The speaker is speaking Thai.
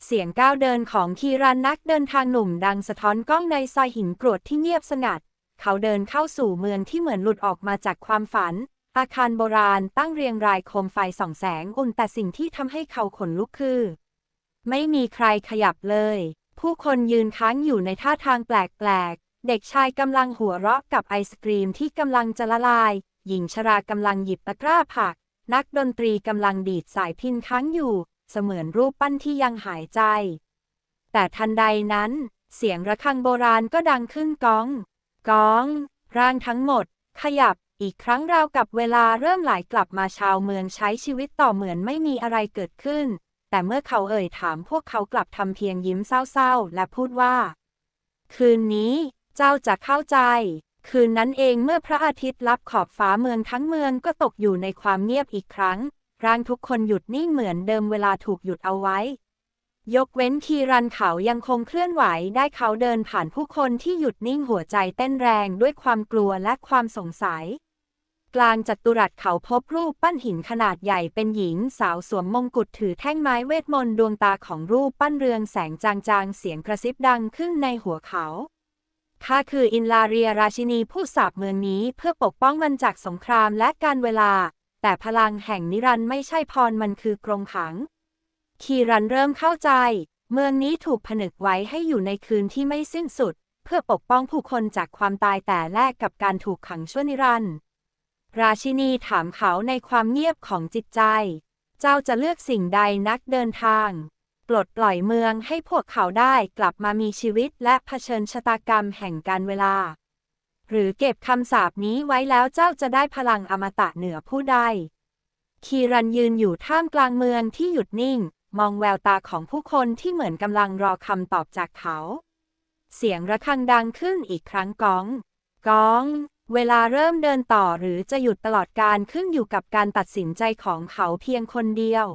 เสียงก้าวเดินของคีรันนักเดินทางหนุ่มดังสะท้อนกล้องในซอยหินกรวดที่เงียบสงัดเขาเดินเข้าสู่เมืองที่เหมือนหลุดออกมาจากความฝันอาคารโบราณตั้งเรียงรายโคมไฟส่องแสงอุ่นแต่สิ่งที่ทำให้เขาขนลุกคือไม่มีใครขยับเลยผู้คนยืนค้างอยู่ในท่าทางแปลกๆเด็กชายกำลังหัวเราะกับไอศกรีมที่กำลังจะละลายหญิงชรากำลังหยิบตะกร้าผักนักดนตรีกำลังดีดสายพิณค้างอยู่เสมือนรูปปั้นที่ยังหายใจแต่ทันใดนั้นเสียงระฆังโบราณก็ดังขึ้นก้องก้องร่างทั้งหมดขยับอีกครั้งราวกับเวลาเริ่มไหลกลับมาชาวเมืองใช้ชีวิตต่อเหมือนไม่มีอะไรเกิดขึ้นแต่เมื่อเขาเอ่ยถามพวกเขากลับทำเพียงยิ้มเศร้าๆและพูดว่าคืนนี้เจ้าจะเข้าใจคืนนั้นเองเมื่อพระอาทิตย์ลับขอบฟ้าเมืองทั้งเมืองก็ตกอยู่ในความเงียบอีกครั้งร่างทุกคนหยุดนิ่งเหมือนเดิมเวลาถูกหยุดเอาไว้ยกเว้นคีรันเขายังคงเคลื่อนไหวได้เขาเดินผ่านผู้คนที่หยุดนิ่งหัวใจเต้นแรงด้วยความกลัวและความสงสัยกลางจัตุรัสเขาพบรูปปั้นหินขนาดใหญ่เป็นหญิงสาวสวมมงกุฎถือแท่งไม้เวทมนต์ดวงตาของรูปปั้นเรืองแสงจางๆเสียงกระซิบดังขึ้นในหัวเขาข้าคืออินลาเรียราชินีผู้สาบเมืองนี้เพื่อปกป้องมันจากสงครามและการเวลาแต่พลังแห่งนิรันดร์ไม่ใช่พรมันคือกรงขังคีรันเริ่มเข้าใจเมืองนี้ถูกผนึกไว้ให้อยู่ในคืนที่ไม่สิ้นสุดเพื่อปกป้องผู้คนจากความตายแต่แลกกับการถูกขังชั่วนิรันดร์ราชินีถามเขาในความเงียบของจิตใจเจ้าจะเลือกสิ่งใดนักเดินทางปลดปล่อยเมืองให้พวกเขาได้กลับมามีชีวิตและเผชิญชะตากรรมแห่งการเวลาหรือเก็บคำสาปนี้ไว้แล้วเจ้าจะได้พลังอมตะเหนือผู้ใดคีรันยืนอยู่ท่ามกลางเมืองที่หยุดนิ่งมองแววตาของผู้คนที่เหมือนกำลังรอคำตอบจากเขาเสียงระฆังดังขึ้นอีกครั้งก้องก้องเวลาเริ่มเดินต่อหรือจะหยุดตลอดกาลขึ้นอยู่กับการตัดสินใจของเขาเพียงคนเดียว